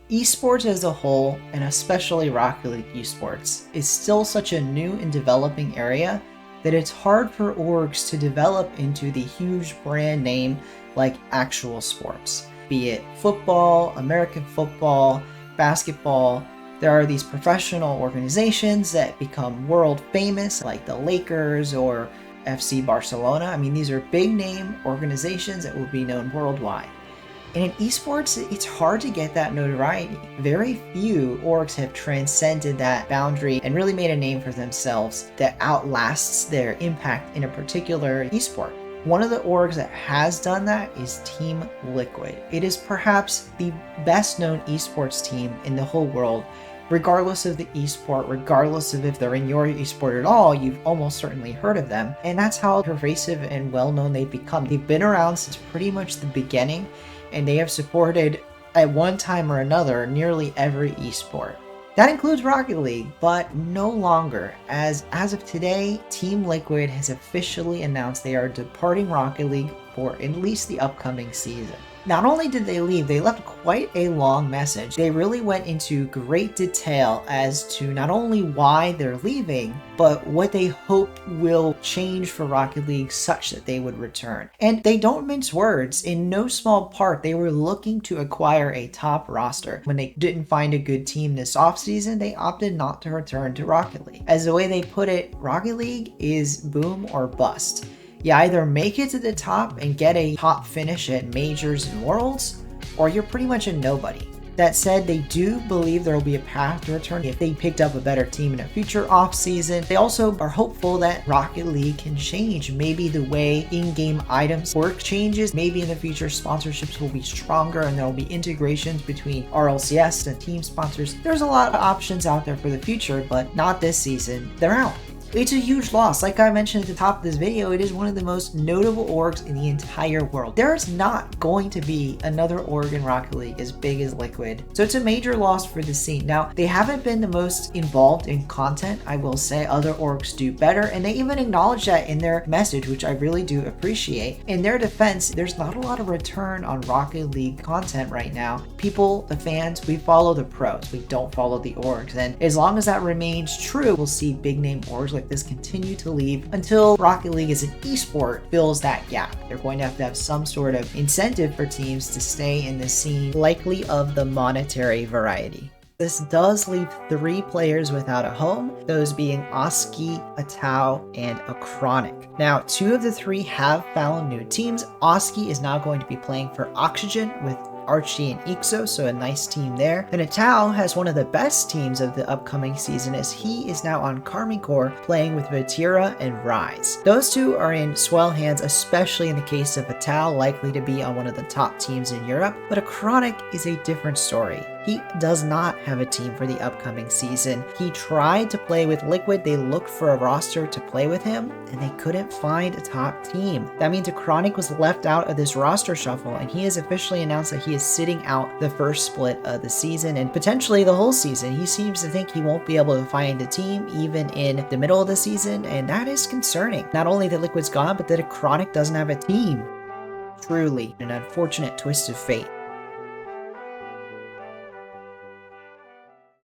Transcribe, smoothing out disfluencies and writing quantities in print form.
Esports as a whole, and especially Rocket League esports, is still such a new and developing area that it's hard for orgs to develop into the huge brand name like actual sports. Be it football, American football, basketball, there are these professional organizations that become world famous like the Lakers or FC Barcelona. I mean, these are big name organizations that will be known worldwide. And in esports, it's hard to get that notoriety. Very few orgs have transcended that boundary and really made a name for themselves that outlasts their impact in a particular esport. One of the orgs that has done that is Team Liquid. It is perhaps the best known esports team in the whole world. Regardless of the esport, regardless of if they're in your esport at all, you've almost certainly heard of them. And that's how pervasive and well-known they've become. They've been around since pretty much the beginning, and they have supported, at one time or another, nearly every esport. That includes Rocket League, but no longer, as of today, Team Liquid has officially announced they are departing Rocket League for at least the upcoming season. Not only did they leave, they left quite a long message. They really went into great detail as to not only why they're leaving, but what they hope will change for Rocket League such that they would return. And they don't mince words. In no small part, they were looking to acquire a top roster. When they didn't find a good team this offseason, they opted not to return to Rocket League. As the way they put it, Rocket League is boom or bust. You either make it to the top and get a top finish at majors and worlds, or you're pretty much a nobody. That said, they do believe there will be a path to return if they picked up a better team in a future off-season. They also are hopeful that Rocket League can change. Maybe the way in-game items work changes. Maybe in the future sponsorships will be stronger and there will be integrations between RLCS and team sponsors. There's a lot of options out there for the future, but not this season. They're out. It's a huge loss. Like I mentioned at the top of this video, it is one of the most notable orgs in the entire world. There's not going to be another org in Rocket League as big as Liquid. So it's a major loss for the scene. Now, they haven't been the most involved in content, I will say. Other orgs do better, and they even acknowledge that in their message, which I really do appreciate. In their defense, there's not a lot of return on Rocket League content right now. People, the fans, we follow the pros. We don't follow the orgs. And as long as that remains true, we'll see big name orgs like this continue to leave until Rocket League as an esport fills that gap. They're going to have some sort of incentive for teams to stay in the scene, likely of the monetary variety. This does leave 3 players without a home, those being Oski, a Tau, and a Chronic. Now, 2 of the 3 have found new teams. Oski is now going to be playing for Oxygen with Archie and Ixo, so a nice team there. And Tau has one of the best teams of the upcoming season as he is now on Karmine Corps playing with Vatira and Rise. Those 2 are in swell hands, especially in the case of Tau, likely to be on one of the top teams in Europe, but a Chronic is a different story. He does not have a team for the upcoming season. He tried to play with Liquid, they looked for a roster to play with him, and they couldn't find a top team. That means a Chronic was left out of this roster shuffle, and he has officially announced that he is sitting out the first split of the season and potentially the whole season. He seems to think he won't be able to find a team even in the middle of the season, and that is concerning. Not only that Liquid's gone, but that a Chronic doesn't have a team. Truly an unfortunate twist of fate.